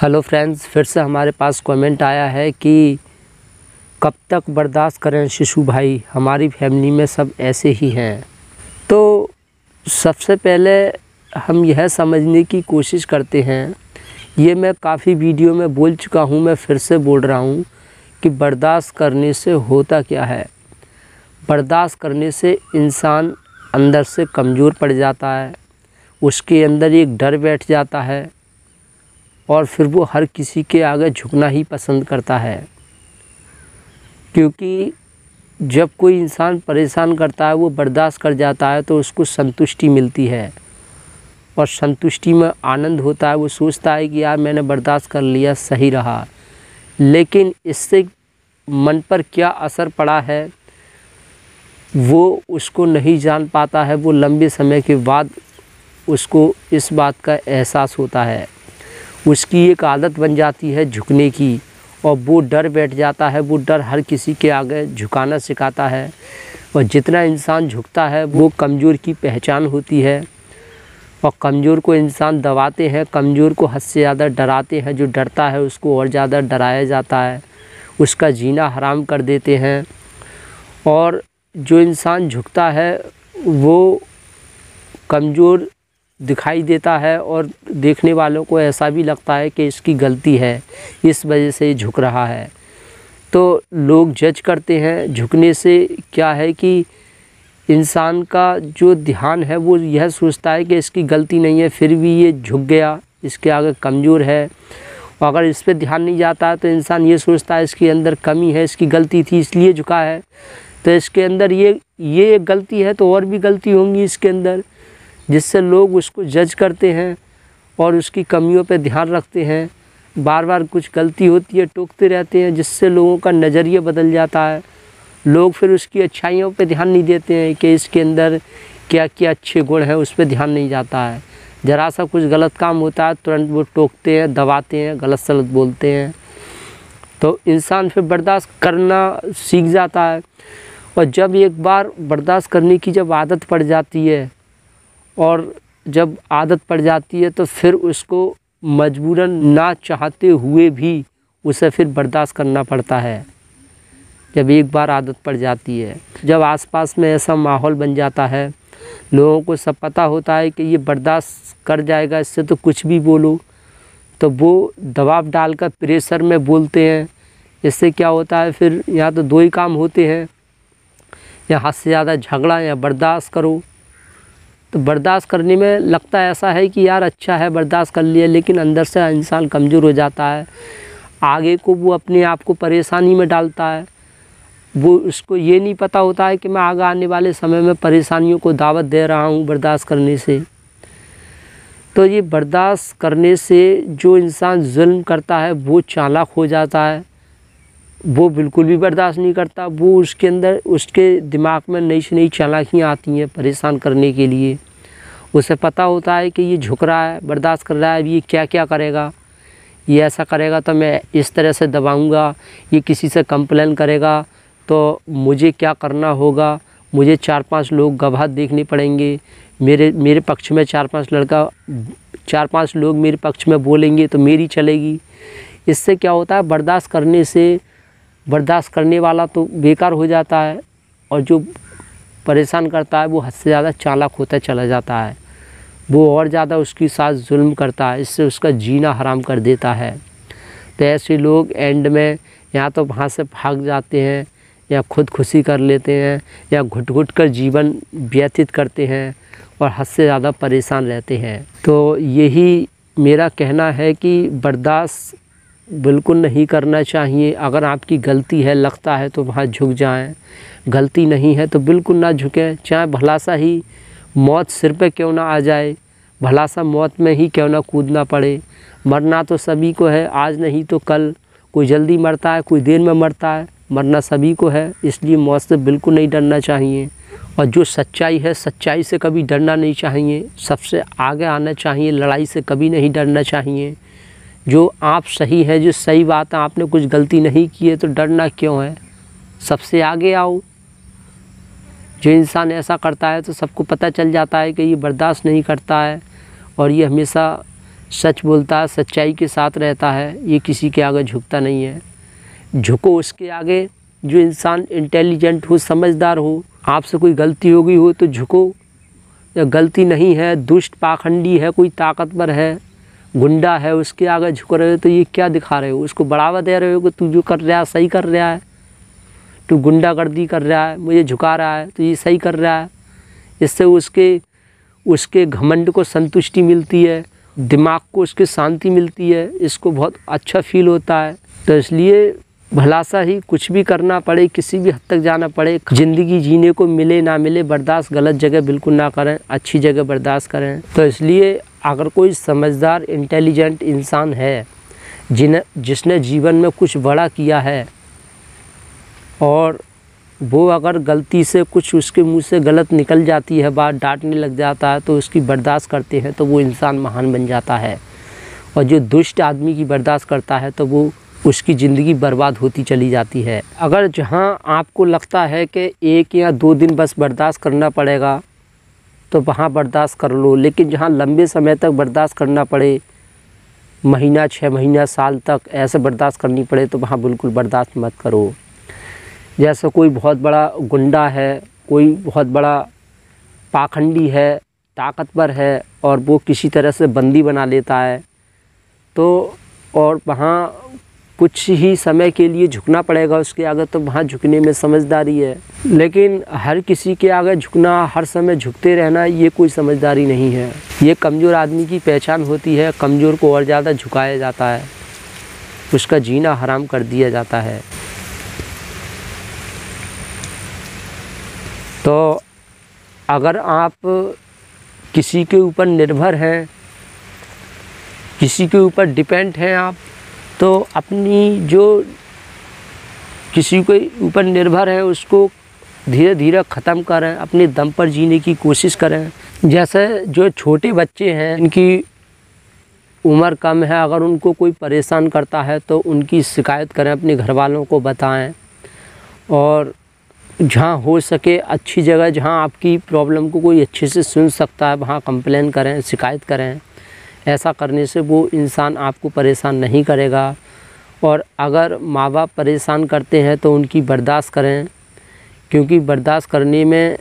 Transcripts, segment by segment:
Hello friends, फिर से हमारे पास कमेंट आया है कि कब तक बर्दाश्त करें शिशु भाई, हमारी फैमिली में सब ऐसे ही हैं। तो सबसे पहले हम यह समझने की कोशिश करते हैं, ये मैं काफ़ी वीडियो में बोल चुका हूँ, मैं फिर से बोल रहा हूँ कि बर्दाश्त करने से होता क्या है। बर्दाश्त करने से इंसान अंदर से कमज़ोर पड़ जाता है, उसके अंदर एक डर बैठ जाता है और फिर वो हर किसी के आगे झुकना ही पसंद करता है। क्योंकि जब कोई इंसान परेशान करता है, वो बर्दाश्त कर जाता है तो उसको संतुष्टि मिलती है और संतुष्टि में आनंद होता है। वो सोचता है कि यार मैंने बर्दाश्त कर लिया, सही रहा। लेकिन इससे मन पर क्या असर पड़ा है वो उसको नहीं जान पाता है। वो लंबे समय के बाद उसको इस बात का एहसास होता है। उसकी एक आदत बन जाती है झुकने की और वो डर बैठ जाता है। वो डर हर किसी के आगे झुकाना सिखाता है और जितना इंसान झुकता है वो कमज़ोर की पहचान होती है और कमज़ोर को इंसान दबाते हैं, कमज़ोर को हद से ज़्यादा डराते हैं। जो डरता है उसको और ज़्यादा डराया जाता है, उसका जीना हराम कर देते हैं। और जो इंसान झुकता है वो कमज़ोर दिखाई देता है और देखने वालों को ऐसा भी लगता है कि इसकी गलती है, इस वजह से झुक रहा है। तो लोग जज करते हैं। झुकने से क्या है कि इंसान का जो ध्यान है वो यह सोचता है कि इसकी गलती नहीं है, फिर भी ये झुक गया, इसके आगे कमज़ोर है। और अगर इस पर ध्यान नहीं जाता है तो इंसान ये सोचता है इसके अंदर कमी है, इसकी गलती थी इसलिए झुका है। तो इसके अंदर ये गलती है तो और भी गलती होंगी इसके अंदर, जिससे लोग उसको जज करते हैं और उसकी कमियों पे ध्यान रखते हैं। बार बार कुछ गलती होती है टोकते रहते हैं, जिससे लोगों का नज़रिया बदल जाता है। लोग फिर उसकी अच्छाइयों पे ध्यान नहीं देते हैं कि इसके अंदर क्या क्या अच्छे गुण हैं, उस पर ध्यान नहीं जाता है। ज़रा सा कुछ गलत काम होता है तुरंत वो टोकते हैं, दबाते हैं, गलत सलत बोलते हैं। तो इंसान फिर बर्दाश्त करना सीख जाता है। और जब एक बार बर्दाश्त करने की जब आदत पड़ जाती है और जब आदत पड़ जाती है तो फिर उसको मजबूरन ना चाहते हुए भी उसे फिर बर्दाश्त करना पड़ता है। जब एक बार आदत पड़ जाती है, जब आसपास में ऐसा माहौल बन जाता है, लोगों को सब पता होता है कि ये बर्दाश्त कर जाएगा, इससे तो कुछ भी बोलो, तो वो दबाव डालकर प्रेशर में बोलते हैं। इससे क्या होता है फिर या तो दो ही काम होते हैं, या हद से ज़्यादा झगड़ा या बर्दाश्त करो। तो बर्दाश्त करने में लगता है ऐसा है कि यार अच्छा है बर्दाश्त कर लिया, लेकिन अंदर से इंसान कमज़ोर हो जाता है। आगे को वो अपने आप को परेशानी में डालता है। वो उसको ये नहीं पता होता है कि मैं आगे आने वाले समय में परेशानियों को दावत दे रहा हूँ बर्दाश्त करने से। तो ये बर्दाश्त करने से जो इंसान जुल्म करता है वो चालाक हो जाता है। वो बिल्कुल भी बर्दाश्त नहीं करता। वो उसके अंदर, उसके दिमाग में नई से नई चालाकियाँ आती हैं परेशान करने के लिए। उसे पता होता है कि ये झुक रहा है, बर्दाश्त कर रहा है, ये क्या क्या करेगा, ये ऐसा करेगा तो मैं इस तरह से दबाऊंगा, ये किसी से कंप्लेन करेगा तो मुझे क्या करना होगा, मुझे 4-5 लोग गवाह देखने पड़ेंगे, मेरे पक्ष में 4-5 लोग मेरे पक्ष में बोलेंगे तो मेरी चलेगी। इससे क्या होता है, बर्दाश्त करने से बर्दाश्त करने वाला तो बेकार हो जाता है और जो परेशान करता है वो हद से ज़्यादा चालाक होता चला जाता है। वो और ज़्यादा उसके साथ जुल्म करता है, इससे उसका जीना हराम कर देता है। तो ऐसे लोग एंड में या तो वहाँ से भाग जाते हैं या खुदकुशी कर लेते हैं या घुट घुट कर जीवन व्यतीत करते हैं और हद से ज़्यादा परेशान रहते हैं। तो यही मेरा कहना है कि बर्दाश्त बिल्कुल नहीं करना चाहिए। अगर आपकी गलती है, लगता है तो वहाँ झुक जाएं, गलती नहीं है तो बिल्कुल ना झुकें। चाहे भला सा ही मौत सिर पे क्यों ना आ जाए, भला सा मौत में ही क्यों ना कूदना पड़े। मरना तो सभी को है, आज नहीं तो कल। कोई जल्दी मरता है, कोई देर में मरता है, मरना सभी को है। इसलिए मौत से बिल्कुल नहीं डरना चाहिए। और जो सच्चाई है, सच्चाई से कभी डरना नहीं चाहिए, सबसे आगे आना चाहिए, लड़ाई से कभी नहीं डरना चाहिए। जो आप सही है, जो सही बात है, आपने कुछ गलती नहीं की है तो डरना क्यों है, सबसे आगे आओ। जो इंसान ऐसा करता है तो सबको पता चल जाता है कि ये बर्दाश्त नहीं करता है और ये हमेशा सच बोलता है, सच्चाई के साथ रहता है, ये किसी के आगे झुकता नहीं है। झुको उसके आगे जो इंसान इंटेलिजेंट हो, समझदार हो। आपसे कोई गलती हो गई हो तो झुको, या गलती नहीं है, दुष्ट पाखंडी है, कोई ताकतवर है, गुंडा है, उसके आगे झुक रहे हो तो ये क्या दिखा रहे हो? उसको बढ़ावा दे रहे हो कि तू जो कर रहा है सही कर रहा है, तू गुंडागर्दी कर रहा है, मुझे झुका रहा है तो ये सही कर रहा है। इससे उसके घमंड को संतुष्टि मिलती है, दिमाग को उसके शांति मिलती है, इसको बहुत अच्छा फील होता है। तो इसलिए भला सा ही कुछ भी करना पड़े, किसी भी हद तक जाना पड़े, ज़िंदगी जीने को मिले ना मिले, बर्दाश्त गलत जगह बिल्कुल ना करें, अच्छी जगह बर्दाश्त करें। तो इसलिए अगर कोई समझदार इंटेलिजेंट इंसान है जिसने जीवन में कुछ बड़ा किया है और वो अगर गलती से कुछ उसके मुंह से गलत निकल जाती है, बात डांटने लग जाता है तो उसकी बर्दाश्त करते हैं तो वो इंसान महान बन जाता है। और जो दुष्ट आदमी की बर्दाश्त करता है तो वो उसकी ज़िंदगी बर्बाद होती चली जाती है। अगर जहाँ आपको लगता है कि 1 या 2 दिन बस बर्दाश्त करना पड़ेगा तो वहाँ बर्दाश्त कर लो, लेकिन जहाँ लंबे समय तक बर्दाश्त करना पड़े, महीना, 6 महीना, साल तक ऐसे बर्दाश्त करनी पड़े तो वहाँ बिल्कुल बर्दाश्त मत करो। जैसे कोई बहुत बड़ा गुंडा है, कोई बहुत बड़ा पाखंडी है, ताकतवर है और वो किसी तरह से बंदी बना लेता है तो और वहाँ कुछ ही समय के लिए झुकना पड़ेगा उसके आगे, तो वहाँ झुकने में समझदारी है। लेकिन हर किसी के आगे झुकना, हर समय झुकते रहना, ये कोई समझदारी नहीं है। ये कमज़ोर आदमी की पहचान होती है। कमज़ोर को और ज़्यादा झुकाया जाता है, उसका जीना हराम कर दिया जाता है। तो अगर आप किसी के ऊपर निर्भर हैं, किसी के ऊपर डिपेंड हैं आप, तो अपनी जो किसी के ऊपर निर्भर है उसको धीरे धीरे ख़त्म करें, अपने दम पर जीने की कोशिश करें। जैसे जो छोटे बच्चे हैं, इनकी उम्र कम है, अगर उनको कोई परेशान करता है तो उनकी शिकायत करें, अपने घर वालों को बताएं और जहाँ हो सके अच्छी जगह, जहाँ आपकी प्रॉब्लम को कोई अच्छे से सुन सकता है, वहाँ कंप्लेन करें, शिकायत करें। ऐसा करने से वो इंसान आपको परेशान नहीं करेगा। और अगर माँ बाप परेशान करते हैं तो उनकी बर्दाश्त करें, क्योंकि बर्दाश्त करने में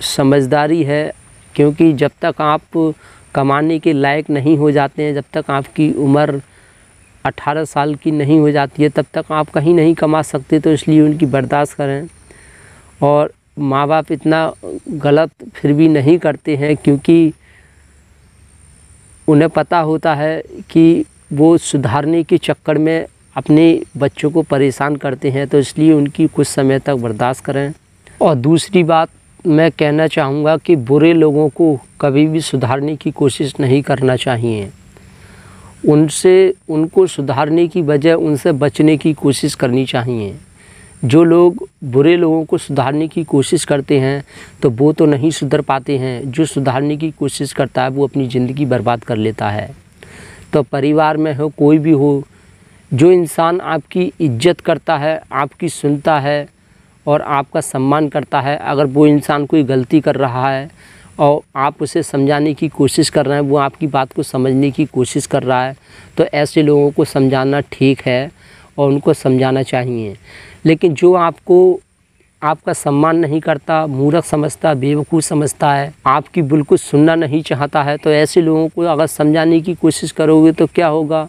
समझदारी है। क्योंकि जब तक आप कमाने के लायक नहीं हो जाते हैं, जब तक आपकी उम्र 18 साल की नहीं हो जाती है, तब तक आप कहीं नहीं कमा सकते। तो इसलिए उनकी बर्दाश्त करें। और माँ बाप इतना गलत फिर भी नहीं करते हैं, क्योंकि उन्हें पता होता है कि वो सुधारने के चक्कर में अपने बच्चों को परेशान करते हैं, तो इसलिए उनकी कुछ समय तक बर्दाश्त करें। और दूसरी बात मैं कहना चाहूँगा कि बुरे लोगों को कभी भी सुधारने की कोशिश नहीं करना चाहिए। उनको सुधारने की बजाय उनसे बचने की कोशिश करनी चाहिए। जो लोग बुरे लोगों को सुधारने की कोशिश करते हैं तो वो तो नहीं सुधर पाते हैं, जो सुधारने की कोशिश करता है वो अपनी ज़िंदगी बर्बाद कर लेता है। तो परिवार में हो, कोई भी हो, जो इंसान आपकी इज्जत करता है, आपकी सुनता है और आपका सम्मान करता है, अगर वो इंसान कोई गलती कर रहा है और आप उसे समझाने की कोशिश कर रहे हैं, वो आपकी बात को समझने की कोशिश कर रहा है, तो ऐसे लोगों को समझाना ठीक है और उनको समझाना चाहिए। लेकिन जो आपका सम्मान नहीं करता, मूर्ख समझता, बेवकूफ़ समझता है, आपकी बिल्कुल सुनना नहीं चाहता है, तो ऐसे लोगों को अगर समझाने की कोशिश करोगे तो क्या होगा?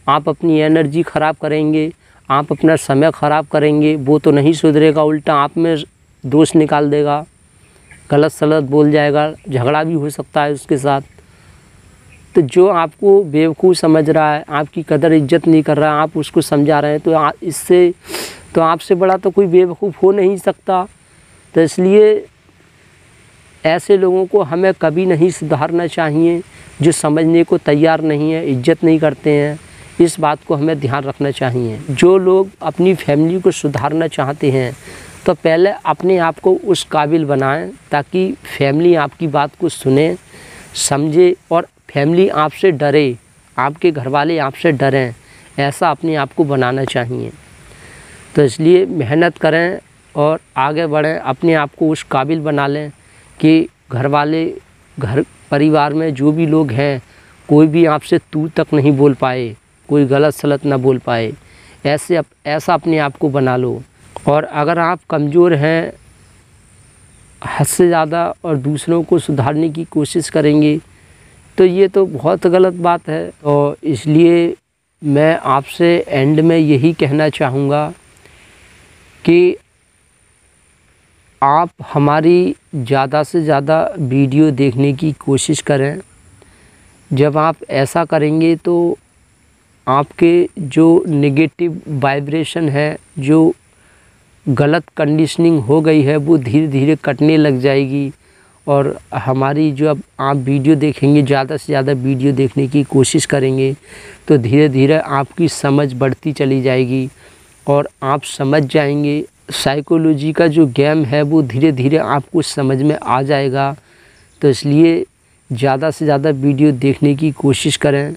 आप अपनी एनर्जी ख़राब करेंगे, आप अपना समय ख़राब करेंगे। वो तो नहीं सुधरेगा, उल्टा आप में दोष निकाल देगा, गलत सलत बोल जाएगा, झगड़ा भी हो सकता है उसके साथ। तो जो आपको बेवकूफ़ समझ रहा है, आपकी कदर इज्जत नहीं कर रहा है, आप उसको समझा रहे हैं, तो इससे तो आपसे बड़ा तो कोई बेवकूफ़ हो नहीं सकता। तो इसलिए ऐसे लोगों को हमें कभी नहीं सुधारना चाहिए, जो समझने को तैयार नहीं है, इज्जत नहीं करते हैं। इस बात को हमें ध्यान रखना चाहिए। जो लोग अपनी फैमिली को सुधारना चाहते हैं तो पहले अपने आप को उस काबिल बनाएं ताकि फैमिली आपकी बात को सुने, समझे और फैमिली आपसे डरे, आपके घर वाले आपसे डरें, ऐसा अपने आप को बनाना चाहिए। तो इसलिए मेहनत करें और आगे बढ़ें, अपने आप को उस काबिल बना लें कि घर वाले, घर परिवार में जो भी लोग हैं कोई भी आपसे तू तक नहीं बोल पाए, कोई गलत सलत ना बोल पाए, ऐसा अपने आप को बना लो। और अगर आप कमज़ोर हैं हद से ज़्यादा और दूसरों को सुधारने की कोशिश करेंगे तो ये तो बहुत गलत बात है। और इसलिए मैं आपसे एंड में यही कहना चाहूँगा कि आप हमारी ज़्यादा से ज़्यादा वीडियो देखने की कोशिश करें। जब आप ऐसा करेंगे तो आपके जो नेगेटिव वाइब्रेशन है, जो गलत कंडीशनिंग हो गई है, वो धीरे धीरे कटने लग जाएगी। और हमारी जो अब आप वीडियो देखेंगे, ज़्यादा से ज़्यादा वीडियो देखने की कोशिश करेंगे तो धीरे धीरे आपकी समझ बढ़ती चली जाएगी और आप समझ जाएंगे। साइकोलॉजी का जो गेम है वो धीरे धीरे आपको समझ में आ जाएगा। तो इसलिए ज़्यादा से ज़्यादा वीडियो देखने की कोशिश करें,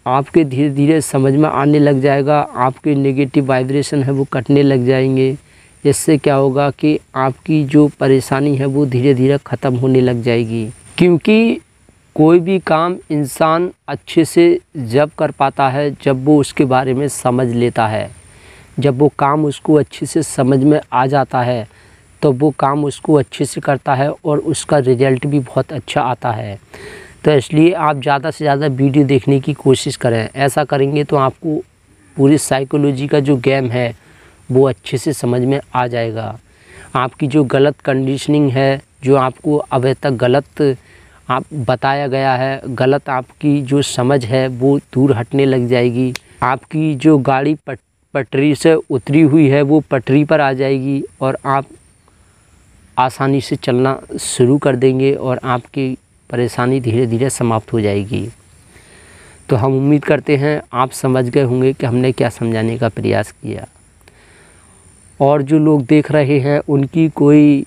आपके धीरे धीरे समझ में आने लग जाएगा, आपके नेगेटिव वाइब्रेशन है वो कटने लग जाएंगे। इससे क्या होगा कि आपकी जो परेशानी है वो धीरे धीरे ख़त्म होने लग जाएगी। क्योंकि कोई भी काम इंसान अच्छे से जब कर पाता है जब वो उसके बारे में समझ लेता है। जब वो काम उसको अच्छे से समझ में आ जाता है तो वो काम उसको अच्छे से करता है और उसका रिज़ल्ट भी बहुत अच्छा आता है। तो इसलिए आप ज़्यादा से ज़्यादा वीडियो देखने की कोशिश करें। ऐसा करेंगे तो आपको पूरी साइकोलॉजी का जो गेम है वो अच्छे से समझ में आ जाएगा। आपकी जो गलत कंडीशनिंग है, जो आपको अभी तक गलत आप बताया गया है, गलत आपकी जो समझ है वो दूर हटने लग जाएगी। आपकी जो गाड़ी पटरी से उतरी हुई है वो पटरी पर आ जाएगी और आप आसानी से चलना शुरू कर देंगे और आपकी परेशानी धीरे धीरे समाप्त हो जाएगी। तो हम उम्मीद करते हैं आप समझ गए होंगे कि हमने क्या समझाने का प्रयास किया। और जो लोग देख रहे हैं उनकी कोई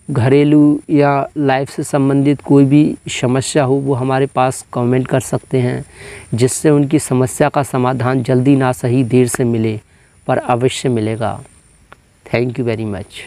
घरेलू या लाइफ से संबंधित कोई भी समस्या हो वो हमारे पास कमेंट कर सकते हैं, जिससे उनकी समस्या का समाधान जल्दी ना सही देर से मिले पर अवश्य मिलेगा। Thank you very much.